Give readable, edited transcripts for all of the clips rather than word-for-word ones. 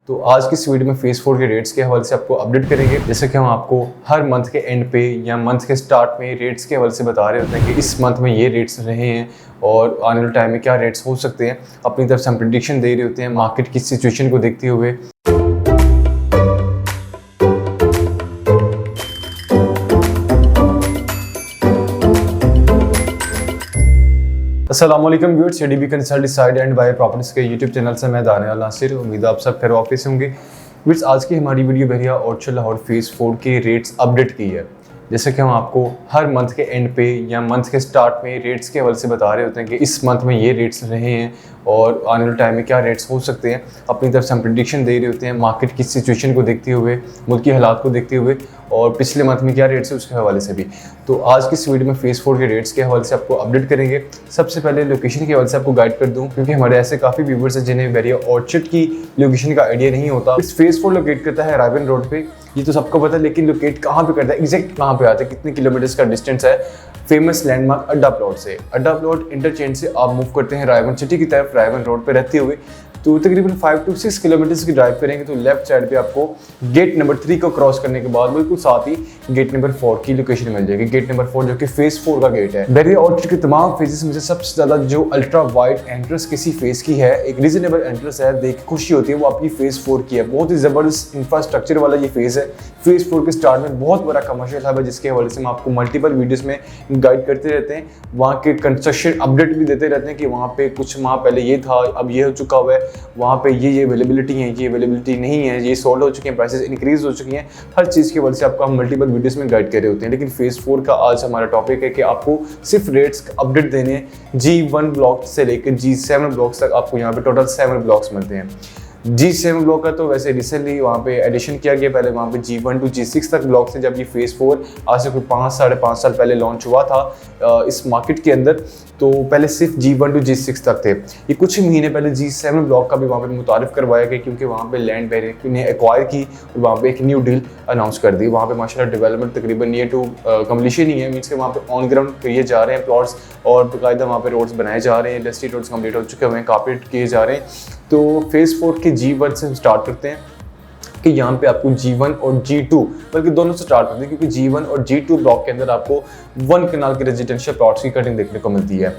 तो आज की इस वीडियो में फेज 4 के रेट्स के हवाले से आपको अपडेट करेंगे। जैसे कि हम आपको हर मंथ के एंड पे या मंथ के स्टार्ट में रेट्स के हवाले से बता रहे होते हैं कि इस मंथ में ये रेट्स रहे हैं और आने वाले टाइम में क्या रेट्स हो सकते हैं। अपनी तरफ से हम प्रेडिक्शन दे रहे होते हैं मार्केट की सिचुएशन को देखते हुए। अस्सलाम वालेकुम viewers, DB consult side and buy properties के यूट्यूब चैनल से मैं दानियाल नासिर। उम्मीद है आप सब खैर वापस होंगे। व्यूअर्स, आज की हमारी वीडियो बहरिया ऑर्चर्ड लाहौर फेज 4 के रेट्स अपडेट की है। जैसे कि हम आपको हर मंथ के एंड पे या मंथ के स्टार्ट में रेट्स के हवाले से बता रहे होते हैं कि इस मंथ में ये रेट्स रहे हैं और आने वाले टाइम में क्या रेट्स हो सकते हैं। अपनी तरफ से हम प्रेडिक्शन दे रहे होते हैं मार्केट की सिचुएशन को देखते हुए, मुल्क की हालात को देखते हुए और पिछले मंथ में क्या रेट्स है उसके हवाले से भी। तो आज की इस वीडियो में फेज 4 के रेट्स के हवाले से आपको अपडेट करेंगे। सबसे पहले लोकेशन के हवाले से आपको गाइड कर दूं, क्योंकि हमारे ऐसे काफ़ी व्यूवर्स हैं जिन्हें बहरिया ऑर्चर्ड की लोकेशन का आइडिया नहीं होता। इस फेज 4 लोकेट करता है रायबन रोड पे, ये तो सबको पता है, लेकिन लोकेट कहाँ पे करता है, एग्जैक्ट कहाँ पे आता है, कितने किलोमीटर्स का डिस्टेंस है फेमस लैंडमार्क अड्डा प्लॉट से। अड्डा प्लॉट इंटरचेंज से आप मूव करते हैं रायबन सिटी की तरफ, रायबन रोड पे रहते हुए तो तकरीबन 5 to 6 किलोमीटर्स की ड्राइव करेंगे तो लेफ्ट साइड पे आपको गेट नंबर 3 को क्रॉस करने के बाद बिल्कुल साथ ही गेट नंबर 4 की लोकेशन मिल जाएगी। गेट नंबर 4 जो कि फेज 4 का गेट है। बहरिया ऑर्चर्ड के तमाम फेजेस में से सबसे ज्यादा जो अल्ट्रा वाइड एंट्रेंस किसी फेज की है, एक रीजनेबल एंट्रेंस है, देख खुशी होती है, वो आपकी फेज 4 की है। बहुत ही जबरदस्त इंफ्रास्ट्रक्चर वाला ये फेज है। फेज 4 के स्टार्ट में बहुत बड़ा कमर्शियल हब है, जिसके हवाले से हम आपको मल्टीपल वीडियोस में गाइड करते रहते हैं। वहाँ के कंस्ट्रक्शन अपडेट भी देते रहते हैं कि वहाँ पे कुछ माह पहले ये था, अब ये हो चुका हुआ है, वहाँ पे ये अवेलेबिलिटी है, ये अवेलेबिलिटी नहीं है, ये सोल्ड हो चुके हैं, प्राइसेस इंक्रीज हो चुकी हैं। हर चीज़ की वजह से आपको हम मल्टीपल वीडियोस में गाइड कर रहे होते हैं। लेकिन फेज 4 का आज हमारा टॉपिक है कि आपको सिर्फ रेट्स अपडेट देने हैं। G1 ब्लॉक से लेकर G7 ब्लॉक्स तक आपको यहाँ पे टोटल 7 ब्लॉक्स मिलते हैं। G7 ब्लॉक का तो वैसे रिसेंटली वहाँ पे एडिशन किया गया, पहले वहाँ पे G1 to G6 तक ब्लॉक थे। जब ये फेज 4 आज से कोई 5-5.5 साल पहले लॉन्च हुआ था इस मार्केट के अंदर, तो पहले सिर्फ G1 to G6 तक थे। ये कुछ ही महीने पहले G7 ब्लॉक का भी वहाँ पे मुतारिफ करवाया गया, क्योंकि वहाँ पे लैंड बहरिया ने एक्वायर की और वहाँ पे एक न्यू डील अनाउंस कर दी। वहाँ पे माशाल्लाह डेवलपमेंट तकरीबन नियर टू कम्प्लीशन ही है, मीन्स के वहाँ पे ऑन ग्राउंड किए जा रहे हैं प्लॉट्स और बाकायदा वहाँ पे रोड्स बनाए जा रहे हैं, इंडस्ट्री रोड्स कंप्लीट हो चुके हुए हैं, कारपेट किए जा रहे हैं। तो फेज 4 के G1 से स्टार्ट करते हैं कि यहाँ पे आपको G1 और G2 बल्कि दोनों से स्टार्ट करते हैं, क्योंकि G1 और G2 ब्लॉक के अंदर आपको 1 कनाल के रेजिडेंशियल प्लॉट्स की कटिंग देखने को मिलती है।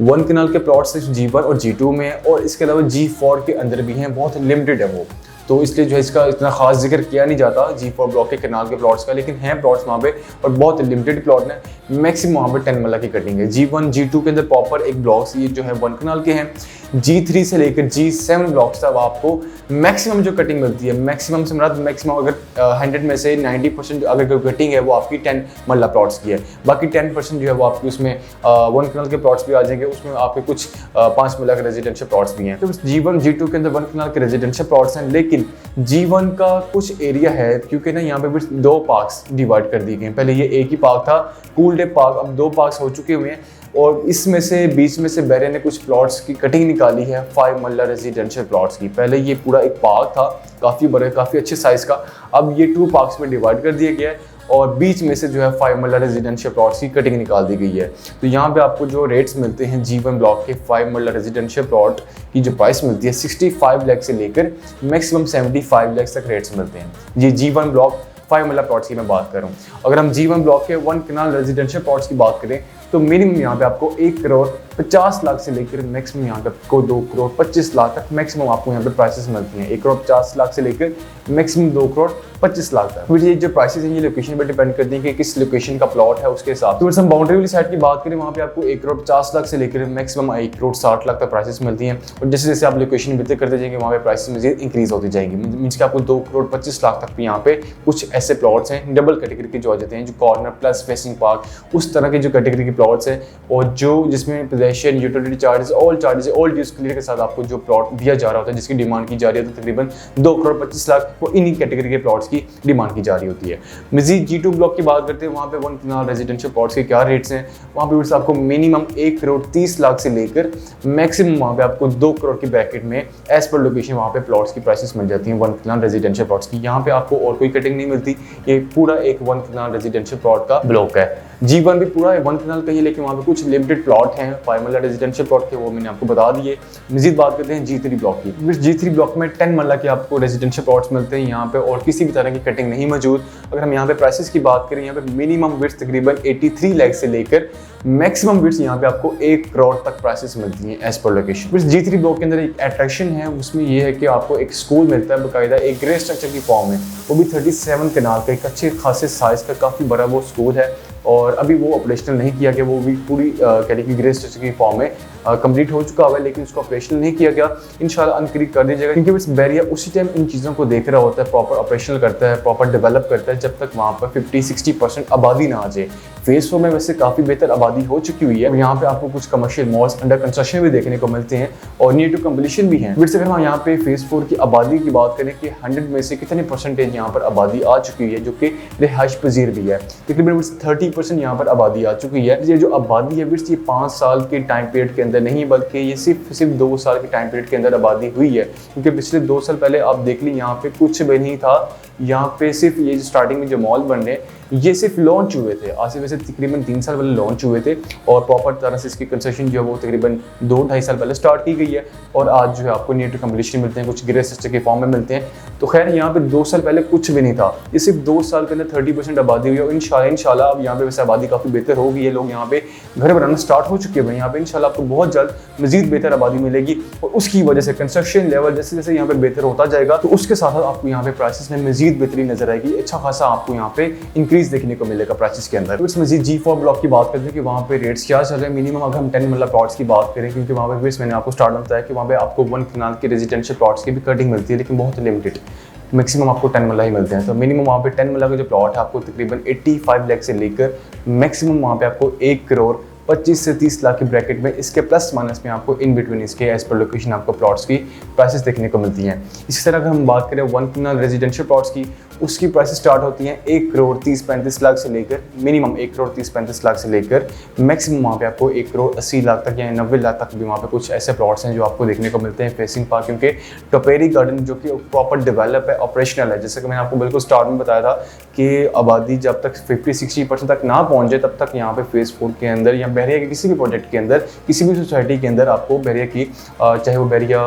1 कनाल के प्लॉट्स सिर्फ G1 और G2 में है और इसके अलावा G4 के अंदर भी हैं, बहुत लिमिटेड है वो, तो इसलिए जो है इसका इतना खास जिक्र किया नहीं जाता G4 ब्लॉक के कनाल के प्लॉट्स का। लेकिन हैं प्लॉट्स वहाँ पे और बहुत लिमिटेड प्लॉट हैं, मैक्सिमम वहाँ पे 10 मल्ला की कटिंग है। G1 G2 के अंदर प्रॉपर एक ब्लॉक्स ये जो है 1 कनाल के हैं। G3 से लेकर G7 ब्लॉक्स तक आपको मैक्सिमम जो कटिंग मिलती है, मैक्सिमम से मतलब मैक्सिमम अगर 100 में से 90% अगर कोई कटिंग है वो आपकी 10 मल्ला प्लॉट्स की है। बाकी 10% जो है वो आपकी उसमें 1 कनाल के प्लॉट्स भी आ जाएंगे, उसमें आपके कुछ 5 मल्ला के रेजिडेंशियल प्लॉट्स भी हैं। तो G1 G2 के अंदर 1 कनाल के रेजिडेंशियल प्लॉट्स हैं, लेकिन G1 का कुछ एरिया है, क्योंकि ना यहाँ पे भी 2 पार्क्स डिवाइड कर दिए गए हैं। पहले ये एक ही पार्क था कूल डे पार्क, अब 2 पार्क्स हो चुके हुए हैं और इसमें से बीच में से बहरिया ने कुछ प्लॉट्स की कटिंग निकाली है 5 मल्ला रेजिडेंशियल प्लॉट्स की। पहले ये पूरा एक पार्क था काफ़ी बड़ा, काफ़ी अच्छे साइज़ का, अब ये 2 पार्क्स में डिवाइड कर दिया गया है और बीच में से जो है 5 मल्ला रेजिडेंशियल प्लॉट्स की कटिंग निकाल दी गई है। तो यहाँ पे आपको जो रेट्स मिलते हैं G1 ब्लॉक के 5 मल्ला रेजिडेंशियल प्लॉट की जो प्राइस मिलती है 65 लाख से लेकर मैक्सिमम 75 लाख तक रेट्स मिलते हैं। ये G1 ब्लॉक 5 मल्ला प्लॉट्स की मैं बात कर रहा हूँ। अगर हम G1 ब्लॉक के 1 कनाल रेजिडेंशियल प्लॉट्स की बात करें तो मिनिमम यहाँ पे आपको 1 करोड़ 50 लाख से लेकर मैक्सिमम यहाँ पे आपको 2 करोड़ 25 लाख तक मैक्सिमम आपको यहाँ पे प्राइसेस मिलती हैं। 1 करोड़ 50 लाख से लेकर मैक्सिमम 2 करोड़ 25 लाख तक। फिर ये जो प्राइसेस हैं ये लोकेशन पर डिपेंड करती हैं कि किस लोकेशन का प्लॉट है उसके हिसाब से। तो हम बाउंड्री वाली साइड की बात करें, वहाँ पे आपको 1 करोड़ 50 लाख से लेकर मैक्सिमम 1 करोड़ 60 लाख तक प्राइसेस मिलती हैं और जैसे जैसे आप लोकेशन बेहतर करते जाएंगे वहाँ पे प्राइसेस मजीद इंक्रीज होती जाएंगी। मीन्स कि आपको 2 करोड़ 25 लाख तक भी यहाँ पे कुछ ऐसे प्लॉट्स हैं डबल कैटेगरी के जो आ जाते हैं, जो कॉर्नर प्लस फेसिंग पार्क उस तरह के जो कैटेगरी के प्लॉट्स हैं और जो जिसमें possession utility charges all dues clear के साथ आपको जो प्लॉट दिया जा रहा होता है, जिसकी डिमांड की जा रही है, तो तकरीबन 2 करोड़ 25 लाख वो इन्हीं कैटेगरी के प्लॉट्स की डिमांड की जा रही होती है। मजीद G2 ब्लॉक की बात करते हैं, वहाँ पे 1 कनाल रेजिडेंशियल प्लॉट्स के क्या रेट्स हैं। वहाँ पे आपको मिनिमम 1 करोड़ 30 लाख से लेकर मैक्सिमम वहाँ पे आपको 2 करोड़ की ब्रैकेट में एज पर लोकेशन वहाँ पे प्लॉट्स की प्राइसेस मिल जाती हैं 1 कनाल रेजिडेंशियल प्लॉट्स की। यहाँ पे आपको और कोई कटिंग नहीं मिलती, ये पूरा एक 1 कनाल रेजिडेंशियल प्लॉट का ब्लॉक है। G1 भी पूरा 1 कनाल का ही, लेकिन वहाँ पे कुछ लिमिटेड प्लॉट हैं 5 मरला रेजिडेंशियल प्लॉट के, वो मैंने आपको बता दिए। मजीद बात करते हैं G3 ब्लॉक की। G3 ब्लॉक में 10 मरला के आपको रेजिडेंशियल प्लॉट्स मिलते हैं यहाँ पे, और किसी भी तरह की कटिंग नहीं मौजूद। अगर हम यहाँ पे प्राइसेस की बात करें, यहाँ पे मिनिमम विड्थ तकरीबन 83 लाख से लेकर मैक्सिमम विड्थ यहाँ पे आपको 1 करोड़ तक प्राइसेस मिलती हैं as per location. G3 block के अंदर एक अट्रैक्शन है, उसमें ये है कि आपको एक स्कूल मिलता है बाकायदा, एक ग्रे स्ट्रक्चर की फॉर्म में, वो भी 37 कनाल का, एक अच्छे खासे साइज का काफ़ी बड़ा वो स्कूल है। और अभी वो ऑपरेशनल नहीं किया गया, वो भी पूरी कैटेगरी ग्रे स्ट्रक्चर की फॉर्म में कंप्लीट हो चुका हुआ है, लेकिन उसको ऑपरेशनल नहीं किया गया। इंशाल्लाह अनकरीब कर दीजिएगा, क्योंकि बस बैरिया उसी टाइम इन चीज़ों को देख रहा होता है, प्रॉपर ऑपरेशनल करता है, प्रॉपर डेवलप करता है, जब तक वहाँ पर 50-60% आबादी ना आ जाए। फेज 4 में वैसे काफ़ी बेहतर आबादी हो चुकी हुई है। यहाँ पे आपको कुछ कमर्शियल मॉल्स अंडर कंस्ट्रक्शन भी देखने को मिलते हैं और नियर टू कंप्लीशन भी हैं। फिर अगर हम यहाँ पे फेज 4 की आबादी की बात करें कि 100 में से कितने परसेंटेज यहाँ पर आबादी आ चुकी है, जो कि रिहाइश पजीर भी है, तकरीबन 30% यहाँ पर आबादी आ चुकी है। ये जो आबादी है ये 5 साल के टाइम पीरियड के अंदर नहीं, बल्कि ये सिर्फ 2 साल के टाइम पीरियड के अंदर आबादी हुई है, क्योंकि पिछले 2 साल पहले आप देख ली यहाँ पे कुछ भी नहीं था। यहाँ पे सिर्फ ये जो स्टार्टिंग में जो मॉल बन रहे हैं ये सिर्फ लॉन्च हुए थे, आज से वैसे तकरीबन 3 साल पहले लॉन्च हुए थे, और प्रॉपर तरह से इसकी कंस्ट्रक्शन जो है वो तकरीबन 2-2.5 साल पहले स्टार्ट की गई है, और आज जो है आपको नियर टू कंप्लीशन मिलते हैं, कुछ ग्रे स्ट्रक्चर के फॉर्म में मिलते हैं। तो खैर यहाँ पे 2 साल पहले कुछ भी नहीं था, ये सिर्फ 2 साल के अंदर 30% आबादी हुई है। और इंशाल्लाह अब यहाँ पे वैसे आबादी काफ़ी बेहतर हो गई है, लोग यहाँ पे घर बनाना स्टार्ट हो चुके हैं। यहाँ पे इंशाल्लाह आपको बहुत जल्द मजीद बेहतर आबादी मिलेगी, और उसकी वजह से कंस्ट्रक्शन लेवल जैसे जैसे यहाँ पे बेहतर होता जाएगा, तो उसके साथ साथ आपको यहाँ पे प्राइसेस में मजीद बेहतरी नजर आएगी, अच्छा खासा आपको यहाँ पे इंक्रीज देखने को मिलेगा प्राइसेस के अंदर। इस मजीद G4 ब्लॉक की बात करते हैं कि वहाँ पे रेट्स क्या चल रहे हैं। मिनिमम अगर हम 10 मरला प्लॉट्स की बात करें, क्योंकि वहाँ पे मैंने आपको स्टार्ट में बताया कि वहाँ पे आपको 1 कनाल के रेजिडेंशियल प्लॉट्स की भी कटिंग मिलती है, लेकिन बहुत लिमिटेड, मैक्सिमम आपको 10 मरला ही मिलते हैं। तो मिनिमम वहाँ पे 10 मरला का जो प्लॉट है आपको तकरीबन 85 लाख से लेकर मैक्सिमम वहाँ पे आपको 1 करोड़ 25 से 30 लाख की ब्रैकेट में, इसके प्लस माइनस में आपको इन बिटवीन इसके एज पर लोकेशन आपको प्लॉट्स की प्राइसेस देखने को मिलती हैं। इसी तरह अगर हम बात करें 1 कनाल रेजिडेंशियल प्लॉट्स की, उसकी प्राइसेस स्टार्ट होती हैं 1 करोड़ 30-35 लाख से लेकर, मिनिमम 1 करोड़ 30-35 लाख से लेकर मैक्सिमम वहाँ पे आपको 1 करोड़ 80 लाख तक या 90 लाख तक भी वहाँ पे कुछ ऐसे प्लॉट्स हैं जो आपको देखने को मिलते हैं फेसिंग पार्क। क्योंकि टोपेरी गार्डन जो कि प्रॉपर डेवलप है, ऑपरेशनल है, जैसे कि मैंने आपको बिल्कुल स्टार्ट में बताया था कि आबादी जब तक 50-60% तक ना पहुँच जाए तब तक यहाँ पे फेज 4 के अंदर या बहरिया के किसी भी प्रोजेक्ट के अंदर, किसी भी सोसाइटी के अंदर आपको बहरिया की, चाहे वो बहरिया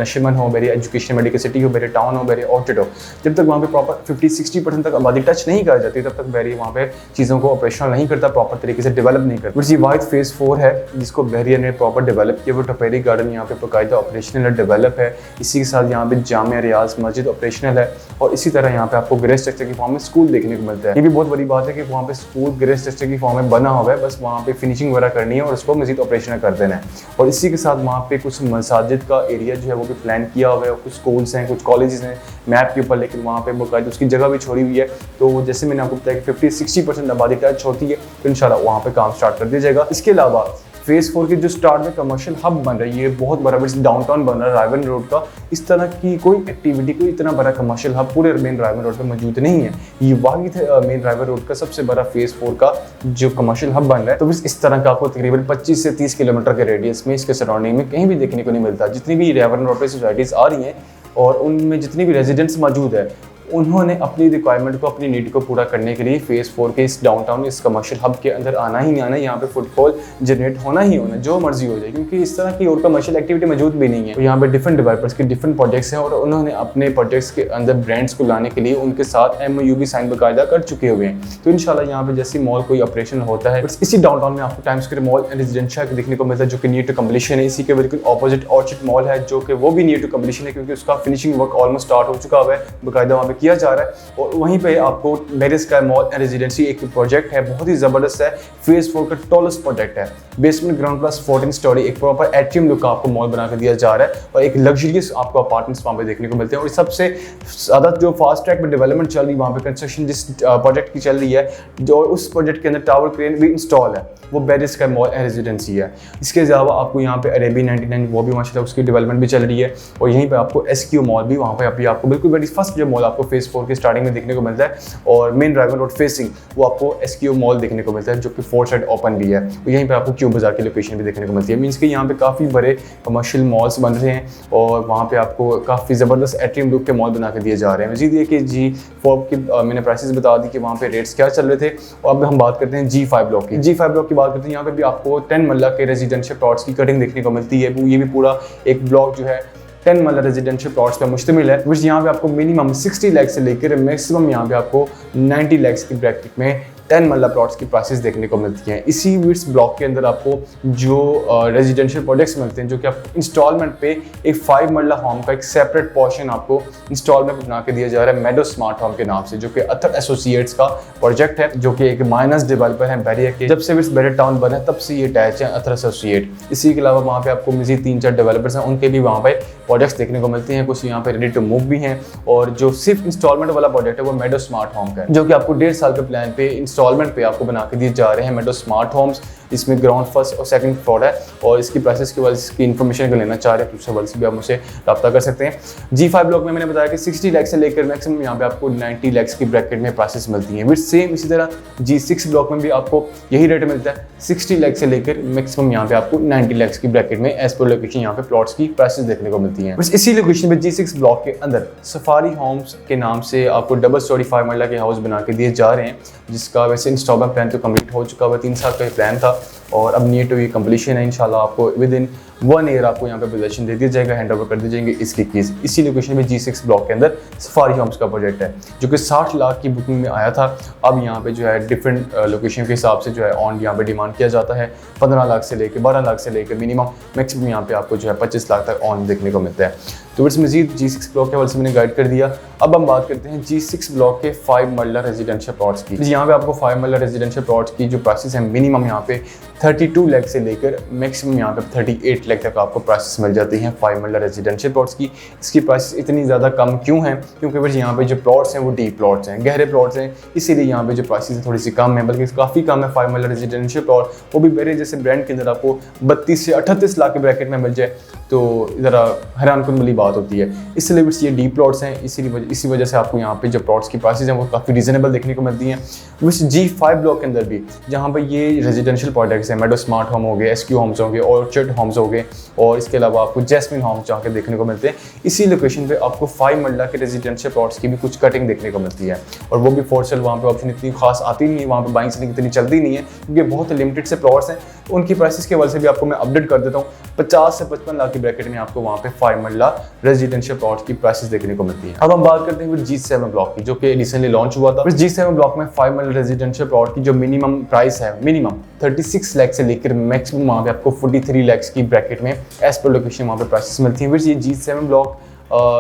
नशेमन हो, बहरिया एजुकेशन मेडिकल सिटी हो, बहरिया टाउन हो, बहरिया ऑर्चिड हो, जब तक वहाँ पे प्रॉपर 50-60% तक आबादी टच नहीं कर जाती तब तक बहरिया वहाँ पे चीज़ों को ऑपरेशनल नहीं करता, प्रॉपर तरीके से डेवलप नहीं करता। बट ये वाहिद फेज 4 है जिसको बहरिया ने प्रॉपर डेवलप किया। वो टोपेरी गार्डन यहाँ पे बाकायदा ऑपरेशनल है, डेवलप है। इसी के साथ यहाँ पे जामिया रियाज मस्जिद ऑपरेशनल है, और इसी तरह यहाँ पे आपको ग्रे स्ट्रक्चर की फॉर्म में स्कूल देखने को मिलता है। ये भी बहुत बड़ी बात है कि वहाँ पे स्कूल ग्रे स्ट्रक्चर की फॉर्म में बना हुआ है, बस वहाँ पे फिनिशिंग वगैरह करनी है और उसको मजीद ऑपरेशनल कर देना है। और इसी के साथ वहाँ पे कुछ मसाजिद का एरिया जो है वो भी प्लान किया हुआ है, कुछ स्कूल्स हैं, कुछ कॉलेजेस हैं मैप के ऊपर, लेकिन वहाँ पे बाकायदा उसकी जगह भी छोड़ी हुई है। तो जैसे मैंने आपको बताया कि 50-60% आबादी टच होती है, तो इंशाल्लाह वहाँ पे काम स्टार्ट कर दिया जाएगा। इसके अलावा फेज 4 की जो स्टार्ट में कमर्शियल हब बन रही है, बहुत बड़ा डाउनटाउन बन रहा है रायवन रोड का, इस तरह की कोई एक्टिविटी, कोई इतना बड़ा कमर्शियल हब पूरे मेन रायवन रोड पे मौजूद नहीं है। ये वाहिद मेन रायवन रोड का सबसे बड़ा फेज 4 का जो कमर्शियल हब बन रहा है। तो इस तरह का आपको तकरीबन 25 से 30 किलोमीटर के रेडियस में इसके सराउंडिंग में कहीं भी देखने को नहीं मिलता। जितनी भी रायवन रोड पर सोसाइटीज़ आ रही हैं और उनमें जितनी भी रेजिडेंट्स मौजूद है, उन्होंने अपनी रिक्वायरमेंट को, अपनी नीड को पूरा करने के लिए फेज 4 के इस डाउनटाउन, इस कमर्शियल हब के अंदर आना ही आना है। यहाँ पे फुटफॉल जनरेट होना ही होना, जो मर्जी हो जाए, क्योंकि इस तरह की और कमर्शियल एक्टिविटी मौजूद भी नहीं है। तो यहाँ पे डिफरेंट डेवलपर्स के डिफरेंट प्रोजेक्ट्स हैं और उन्होंने अपने प्रोजेक्ट्स के अंदर ब्रांड्स को लाने के लिए उनके साथ MOU भी साइन बाकायदा कर चुके हुए हैं। तो इंशाल्लाह यहाँ पे जैसे मॉल कोई ऑपरेशन होता है, इसी डाउनटाउन में आपको times square mall and residential देखने को मिलता है, जो कि नियर टू कंप्लीशन है। इसी के बिल्कुल ऑपोजिट ऑर्चिड मॉल है, जो कि वो भी नियर टू कंप्लीशन है, क्योंकि उसका फिनिशिंग वर्क ऑलमोस्ट स्टार्ट हो चुका हुआ है, बाकायदा वहाँ पे किया जा रहा है। और वहीं पे आपको मेरिस स्काई मॉल एंड रेजिडेंसी एक प्रोजेक्ट है, बहुत ही ज़बरदस्त है, फेज 4 का टॉलेस्ट प्रोजेक्ट है। बेसमेंट ग्राउंड प्लस 14 स्टोरी, एक प्रॉपर एट्रियम लुक का आपको मॉल बना कर दिया जा रहा है, और एक लग्जरियस आपको अपार्टमेंट्स वहाँ पे देखने को मिलते हैं। और सबसे ज़्यादा जो फास्ट ट्रैक में डेवलपमेंट चल रही है वहाँ पे, कंस्ट्रक्शन जिस प्रोजेक्ट की चल रही है, जो उस प्रोजेक्ट के अंदर टावर क्रेन भी इंस्टॉल है, वो berries sky mall and residency है। इसके अलावा आपको यहाँ पे अरेबी 99 वो भी माशाल्लाह उसकी डेवलपमेंट भी चल रही है, और यहीं पे आपको SQ मॉल भी, वहाँ पे अभी आपको बिल्कुल वेरी फर्स्ट जो मॉल आपको फेज 4 की स्टार्टिंग में देखने को मिलता है, और मेन ड्रैगन रोड फेसिंग वो आपको SKO मॉल देखने को मिलता है, जो कि 4 साइड ओपन भी है। तो यहीं पर आपको क्यू बाजार की लोकेशन भी देखने को मिलती है। मीन्स कि यहाँ पे काफ़ी बड़े कमर्शियल मॉल्स बन रहे हैं और वहाँ पे आपको काफ़ी ज़बरदस्त एट्रियम लुक के मॉल बना के दिए जा रहे हैं। मजीद ये कि G4 की मैंने प्राइसेस बता दी कि वहाँ पे रेट्स क्या चल रहे थे। और अब हम बात करते हैं G5 ब्लॉक की। G5 ब्लॉक की बात करते हैं, यहाँ पे भी आपको 10 मरला के रेजिडेंशियल प्लॉट्स की कटिंग देखने को मिलती है। ये भी पूरा एक ब्लॉक जो है 10 मरला रेजिडेंशियल प्लॉट्स पर मुश्तमिल है, which यहाँ पे आपको मिनिमम 60 लाख से लेकर मैक्सिमम यहाँ पे आपको 90 लाख की ब्रैकेट में 10 मरला प्लॉट्स की प्राइसेस देखने को मिलती हैं। इसी विट्स ब्लॉक के अंदर आपको जो रेजिडेंशियल प्रोजेक्ट्स मिलते हैं, जो कि आपको इंस्टॉलमेंट पे एक 5 मरला होम का एक सेपरेट पोर्शन आपको इंस्टॉलमेंट बना के दिया जा रहा है मेडो स्मार्ट होम के नाम से, जो कि अतर एसोसिएट्स का प्रोजेक्ट है, जो कि एक माइनस डेवलपर है बैरिया के। जब से विट्स बैरिया टाउन बना तब से ये अटैच है अतर एसोसिएट। इसी के अलावा वहाँ पे आपको मजीद 3-4 डेवलपर्स हैं, उनके भी वहाँ पे प्रोजेक्ट्स देखने को मिलते हैं। कुछ यहाँ पे रेडी टू मूव भी हैं, और जो सिर्फ इंस्टॉलमेंट वाला प्रोजेक्ट है वो मेडो स्मार्ट होम का है, जो कि आपको 1.5 साल के प्लान पे इंस्टॉलमेंट पे आपको बना के दिए जा रहे हैं मेडो स्मार्ट होम्स। इसमें ग्राउंड फर्स्ट और सेकंड फ्लोर है, और इसकी प्राइसेस के बाद इसकी इन्फॉर्मेशन अगर लेना चाह रहे हैं तो उससे से भी आप मुझसे रब्ता कर सकते हैं। G5 ब्लॉक में मैंने बताया कि 60 लाख से लेकर मैक्सिमम यहाँ पे आपको 90 लाख की ब्रैकेट में प्राइसेस मिलती हैं। विद सेम इसी तरह G6 ब्लॉक में भी आपको यही रेट मिलता है, 60 लाख से लेकर मैक्सिमम यहाँ पे आपको 90 लाख की ब्रैकेट में एज पर लोकेशन यहाँ पे प्लॉट्स की प्राइसेस देखने को मिलती हैं। बस इसी लोकेशन में G6 ब्लॉक के अंदर सफारी होम्स के नाम से आपको डबल स्टोरी 5 मरला के हाउस बना के दिए जा रहे हैं, जिसका वैसे इंस्टॉलमेंट प्लान तो कंप्लीट हो चुका हुआ, 3 साल का प्लान था और अब नियर टू ये कंप्लीशन है। इंशाल्लाह आपको विद इन 1 ईयर आपको यहाँ पे पोजीशन दे दिया जाएगा, हैंड ओवर कर दी जाएंगे इसकी कीज। इसी लोकेशन में G6 ब्लॉक के अंदर सफारी होम्स का प्रोजेक्ट है, जो कि 60 लाख की बुकिंग में आया था। अब यहाँ पे जो है डिफरेंट लोकेशन के हिसाब से जो है ऑन यहाँ पे डिमांड किया जाता है। 15 लाख से लेकर 12 लाख से लेकर मिनिमम मैक्सिमम यहाँ पे आपको जो है 25 लाख तक ऑन देखने को मिलता है। तो इट्स मजीद G6 ब्लॉक के हवाले से मैंने गाइड कर दिया। अब हम बात करते हैं G6 ब्लॉक के 5 मरला रेजिडेंशियल प्लॉट्स की। यहाँ पे आपको 5 मरला रेजिडेंशियल प्लॉट्स की जो प्राइसेस हैं मिनिमम यहाँ पे 32 लाख से लेकर मैक्सिमम यहाँ पे 38 लाख तक आपको प्राइसेस मिल जाती हैं 5 मरला रेजिडेंशियल प्लॉट्स की। इसकी प्राइसेस इतनी ज़्यादा कम क्यों हैं? क्योंकि फिर यहाँ पे जो प्लॉट्स हैं वो डीप प्लॉट्स हैं, गहरे प्लॉट्स हैं, इसीलिए यहाँ पे जो प्राइसेस थोड़ी सी कम है, बल्कि काफ़ी कम है। 5 मरला रेजिडेंशियल प्लॉट वो भी मेरे जैसे ब्रांड के अंदर आपको 32 से 38 लाख के ब्रैकेट में मिल जाए तो ज़रा हैरानकुन वाली बात होती है। इसलिए ये डीप प्लॉट्स हैं, इसी वजह से आपको यहाँ पे जो प्लॉट्स की प्राइसेस हैं वो काफ़ी रीजनेबल देखने को मिलती हैं। उस G5 ब्लॉक के अंदर भी जहाँ पर ये रेजिडेंशियल प्रोजेक्ट्स हैं, मेडो स्मार्ट होम हो गए, SQ होम्स होंगे, ऑर्चर्ड होम्स हो गए, और इसके अलावा आपको जैस्मिन होम्स जहाँ के देखने को मिलते हैं। इसी लोकेशन पे आपको 5 मरला के रेजिडेंशियल प्लॉट्स की भी कुछ कटिंग देखने को मिलती है, और वो भी फॉर सेल। वहाँ पे ऑप्शन इतनी खास आती नहीं है, वहाँ पे बाइंग सेलिंग इतनी चलती नहीं है, क्योंकि बहुत लिमिटेड से प्लॉट्स हैं। उनकी प्राइसेस के हवाले से भी आपको मैं अपडेट कर देता हूँ। 50 से 55 लाख की ब्रैकेट में आपको वहाँ पे 5 मरला रेजिडेंशियल प्लॉट्स की प्राइसेस देखने को मिलती है। अब हम बात करते हैं G7 ब्लॉक की, जो कि रिसेंटली लॉन्च हुआ था। G7 ब्लॉक में 5 मरला रेजिडेंशियल प्लॉट की जो मिनिमम प्राइस है, मिनिमम 36 लाख से लेकर मैक्सिमम वहाँ पे आपको 43 लाख की ब्रैकेट में एज पर लोकेशन वहाँ पे प्राइसेस मिलती हैं। ये G7 ब्लॉक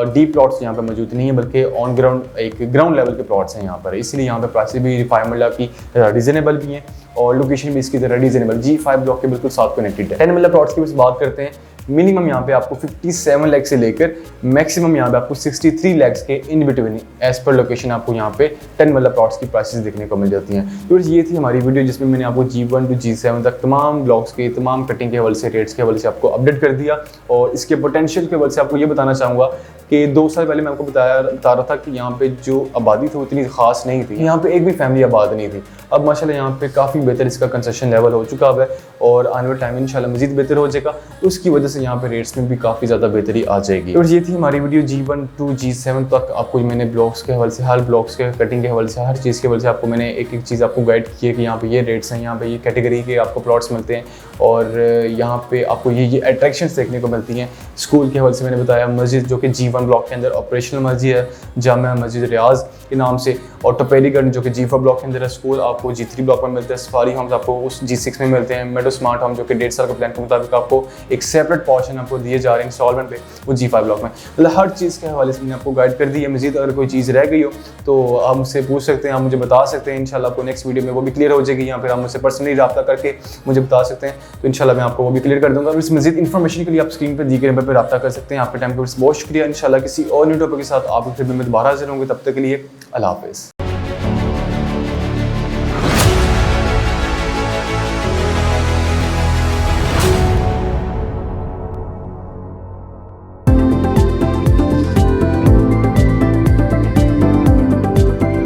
डीप प्लॉट्स यहाँ पे मौजूद नहीं है, बल्कि ऑन ग्राउंड एक ग्राउंड लेवल के प्लॉट्स हैं यहाँ पर, इसलिए यहाँ पे प्राइसेस भी 5 मरला की रीजनेबल भी हैं और लोकेशन भी इसकी तरह रीजनेबल G5 ब्लॉक के बिल्कुल साथ कनेक्टेड है। 10 मरला प्लॉट्स की बस बात करते हैं, मिनिमम यहाँ पे आपको 57 लाख से लेकर मैक्सिमम यहाँ पे आपको 63 लाख के in between as per location आपको यहाँ पे 10 मरला प्लॉट्स की प्राइसेस देखने को मिल जाती हैं। तो ये थी हमारी वीडियो, जिसमें मैंने आपको G1 to G7 तक तमाम ब्लॉक्स के, तमाम कटिंग के हवाले से, रेट्स के हवाले से आपको अपडेट कर दिया, और इसके पोटेंशियल के हवाले से आपको ये बताना चाहूँगा कि 2 साल पहले मैं आपको बता रहा था कि यहाँ पे जो आबादी थी उतनी खास नहीं थी, यहाँ पे एक भी फैमिली आबाद नहीं थी। अब माशाल्लाह यहाँ पे काफ़ी बेहतर इसका कंस्ट्रक्शन लेवल हो चुका है, और आने वाले टाइम में इंशाल्लाह मजीद बेहतर हो जाएगा, तो उसकी वजह से यहाँ पे रेट्स में भी काफ़ी ज़्यादा बेहतरी आ जाएगी। और ये थी हमारी वीडियो G1 to G7 तक। आपको मैंने ब्लॉक्स के हवाले से, हर ब्लॉक्स के कटिंग के हवाले से, हर चीज़ के हवाले से आपको मैंने एक एक चीज़ आपको गाइड की है कि यहाँ पे ये रेट्स हैं, यहाँ पे ये कैटेगरी के आपको प्लॉट्स मिलते हैं, और यहाँ पे आपको ये अट्रैक्शंस देखने को मिलती हैं। स्कूल के हवाले से मैंने बताया, मस्जिद जो कि G1 ब्लॉक के अंदर ऑपरेशनल मस्जिद है, जामिया मस्जिद रियाज के नाम से, और टोपेलीगढ़ जो कि G4 ब्लॉक के अंदर है स्कूल, आपको G3 ब्लॉक में मिलते हैं। सफारी होम्स आपको उस G6 में मिलते हैं। मेडो स्मार्ट होम जो कि 1.5 साल के प्लान के मुताबिक आपको एक सेपरेट पोर्शन आपको दिए जा रहे हैं इंस्टॉलमेंट पे, वो G5 ब्लॉक में। मतलब हर चीज़ के हवाले से मैंने आपको गाइड कर दी है। मजीद अगर कोई चीज़ रह गई हो तो आप मुझसे पूछ सकते हैं, आप मुझे बता सकते हैं। इंशाल्लाह आपको नेक्स्ट वीडियो में वो भी क्लियर हो जाएगी, यहाँ पर आप मुझसे पर्सनली रब्ता करके मुझे बता सकते हैं, तो इंशाल्लाह मैं आपको वो भी क्लियर कर दूँगा। और इस मजीद इन्फॉर्मेशन के लिए आप स्क्रीन पर दी गए नंबर पर रब्ता कर सकते हैं। आपके टाइम का बहुत शुक्रिया। इंशाल्लाह किसी और न्यू टॉपिक के साथ आपके खिदमत में दोबारा हाजिर होंगे, तब तक के लिए अल्लाह हाफ़िज़।